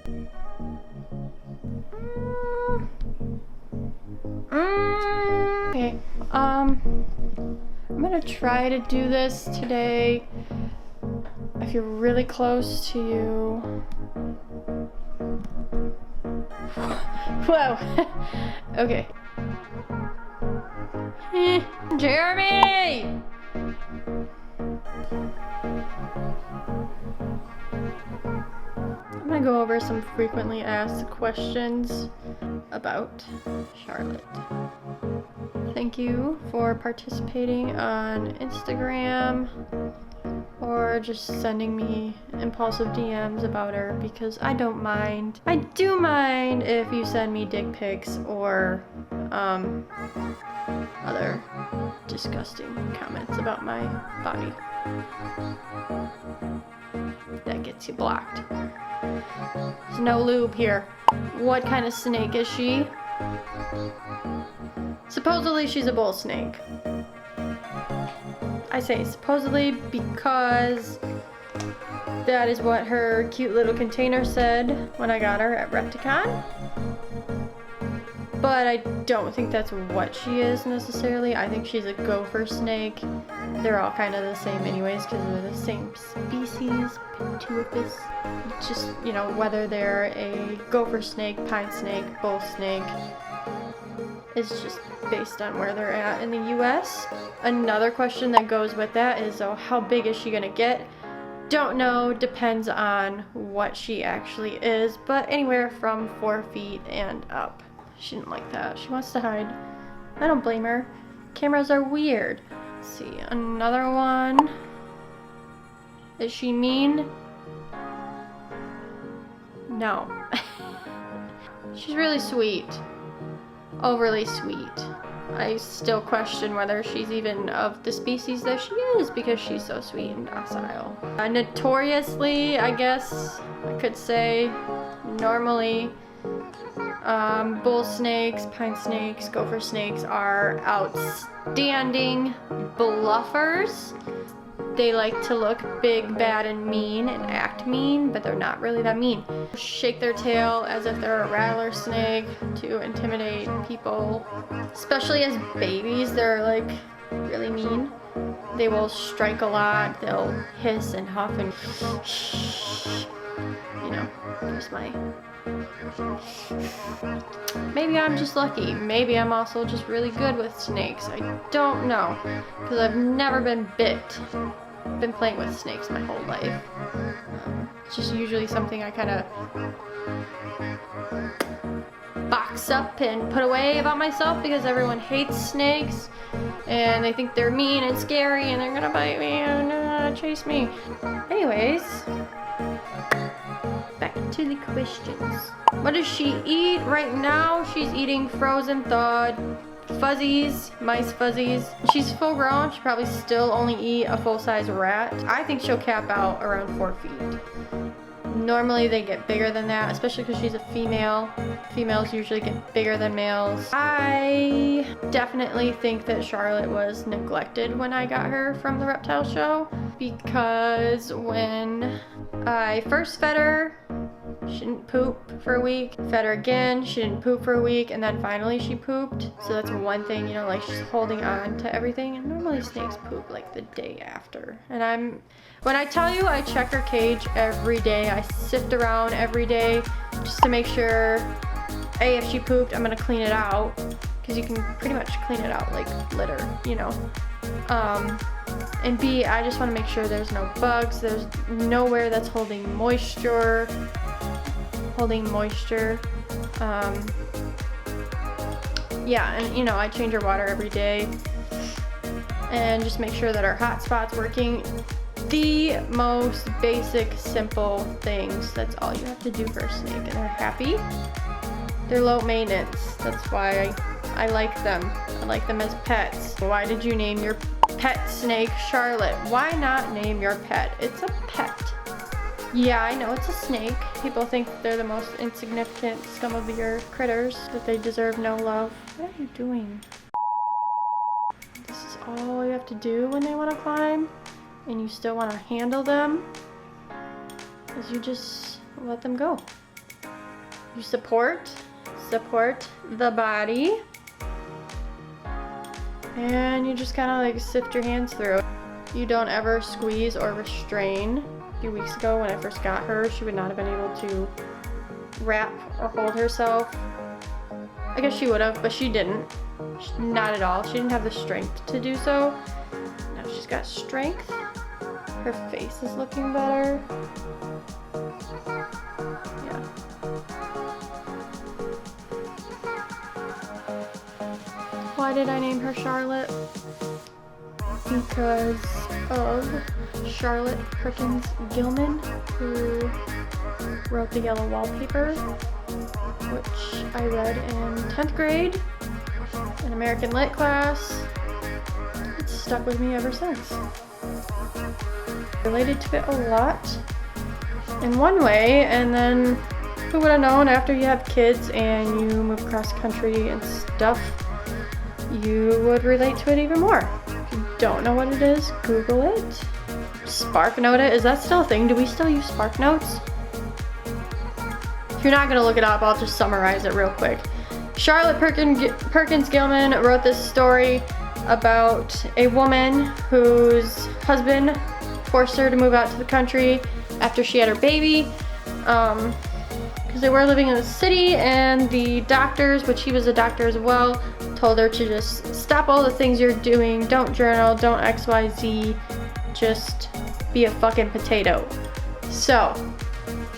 Okay, I'm gonna try to do this today. If you're really close to you. Whoa. Okay. Jeremy! I'm gonna go over some frequently asked questions about Charlotte. Thank you for participating on Instagram or just sending me impulsive DMs about her, because I don't mind. I do mind if you send me dick pics or other disgusting comments about my body. That gets you blocked. There's no lube here. What kind of snake is she? Supposedly she's a bull snake. I say supposedly because that is what her cute little container said when I got her at Repticon. But I don't think that's what she is necessarily. I think she's a gopher snake. They're all kind of the same anyways because they're the same species, Pituophis. Just, you know, whether they're a gopher snake, pine snake, bull snake, is just based on where they're at in the US. Another question that goes with that is, oh, how big is she gonna get? Don't know, depends on what she actually is, but anywhere from 4 feet and up. She didn't like that. She wants to hide. I don't blame her. Cameras are weird. Let's see, another one. Is she mean? No. She's really sweet. Overly sweet. I still question whether she's even of the species that she is because she's so sweet and docile. Notoriously, I guess I could say, normally, bull snakes, pine snakes, gopher snakes are outstanding bluffers. They like to look big, bad, and mean and act mean, but they're not really that mean. Shake their tail as if they're a rattler snake to intimidate people. Especially as babies, they're like really mean. They will strike a lot. They'll hiss and huff and you know, there's my... Maybe I'm just lucky. Maybe I'm also just really good with snakes. I don't know, because I've never been bit. I've been playing with snakes my whole life. It's just usually something I kind of box up and put away about myself because everyone hates snakes and they think they're mean and scary and they're gonna bite me and chase me. Anyways, back to the questions. What does she eat right now? She's eating frozen thawed fuzzies, mice fuzzies. She's full grown. She probably still only eat a full-size rat. I think she'll cap out around 4 feet. Normally they get bigger than that, especially because she's a female. Females usually get bigger than males. I definitely think that Charlotte was neglected when I got her from the reptile show, because when I first fed her, she didn't poop for a week. Fed her again, she didn't poop for a week, and then finally she pooped. So that's one thing, you know, like she's holding on to everything. And normally snakes poop like the day after. And when I tell you I check her cage every day, I sift around every day just to make sure, A, if she pooped, I'm gonna clean it out. Because you can pretty much clean it out like litter, you know. And B, I just want to make sure there's no bugs, there's nowhere that's holding moisture. Yeah, and you know, I change her water every day and just make sure that our hot spot's working. The most basic, simple things. That's all you have to do for a snake, and they're happy. They're low maintenance. That's why I like them. I like them as pets. Why did you name your pet snake Charlotte? Why not name your pet? It's a pet. Yeah, I know it's a snake. People think they're the most insignificant scum of the earth critters, that they deserve no love. What are you doing? This is all you have to do when they want to climb, and you still want to handle them, is you just let them go. You support the body. And you just kind of like sift your hands through. You don't ever squeeze or restrain. A few weeks ago when I first got her, she would not have been able to wrap or hold herself. I guess she would have, but she didn't. Not at all. She didn't have the strength to do so. Now she's got strength. Her face is looking better. Yeah. Why did I name her Charlotte? Because of Charlotte Perkins Gilman, who wrote the Yellow Wallpaper, which I read in 10th grade in American Lit class. It's stuck with me ever since. Related to it a lot in one way, and then who would have known after you have kids and you move across country and stuff, you would relate to it even more. If you don't know what it is, Google it. Spark Note it. Is that still a thing? Do we still use Spark Notes? If you're not gonna look it up, I'll just summarize it real quick. Charlotte Perkins Gilman wrote this story about a woman whose husband forced her to move out to the country after she had her baby, because they were living in the city, and the doctors, which he was a doctor as well, told her to just stop all the things you're doing, don't journal, don't XYZ, just be a fucking potato. So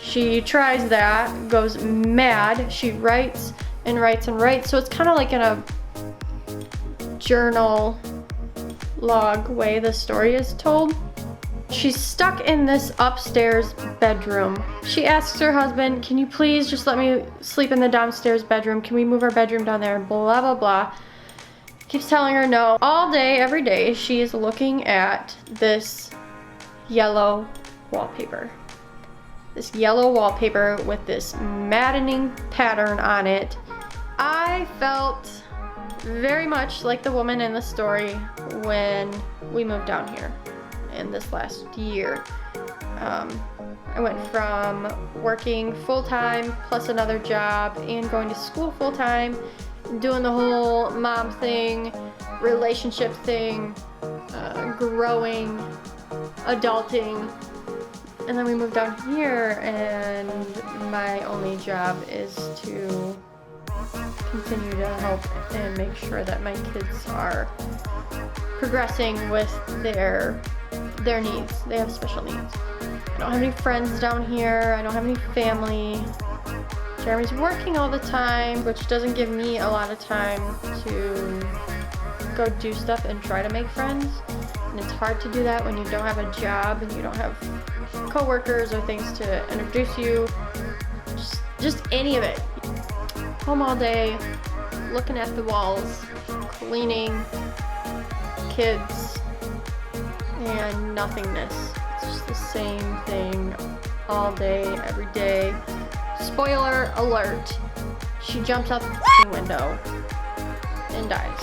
she tries that, goes mad, she writes and writes and writes, so it's kind of like in a journal log way the story is told. She's stuck in this upstairs bedroom. She asks her husband, can you please just let me sleep in the downstairs bedroom? Can we move our bedroom down there? Blah, blah, blah. Keeps telling her no. All day, every day, she is looking at this yellow wallpaper. This yellow wallpaper with this maddening pattern on it. I felt very much like the woman in the story when we moved down here in this last year. I went from working full-time plus another job and going to school full-time, doing the whole mom thing, relationship thing, growing, adulting, and then we moved down here and my only job is to continue to help and make sure that my kids are progressing with their needs. They have special needs. I don't have any friends down here. I don't have any family. Jeremy's working all the time, which doesn't give me a lot of time to go do stuff and try to make friends. And it's hard to do that when you don't have a job and you don't have coworkers or things to introduce you. Just any of it. Home all day, looking at the walls, cleaning, kids, and nothingness. It's just the same thing all day, every day. Spoiler alert, she jumps out the window and dies.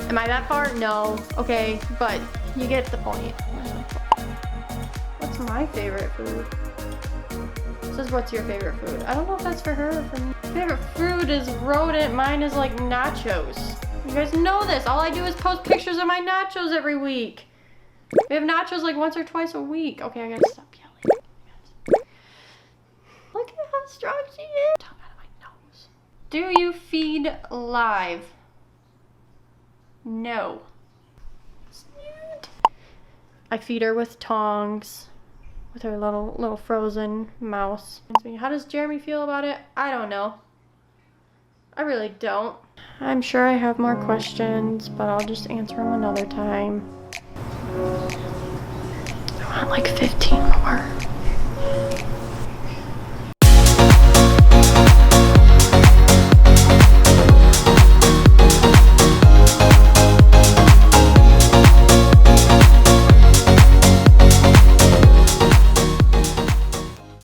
Am I that far? No. Okay, but you get the point. What's my favorite food? It says, what's your favorite food? I don't know if that's for her or for me. Favorite food is rodent. Mine is like nachos. You guys know this. All I do is post pictures of my nachos every week. We have nachos like once or twice a week. Okay, I gotta stop yelling. Look at how strong she is. Tongue out of my nose. Do you feed live? No. I feed her with tongs, with her little frozen mouse. How does Jeremy feel about it? I don't know. I really don't. I'm sure I have more questions, but I'll just answer them another time. I want like 15 more.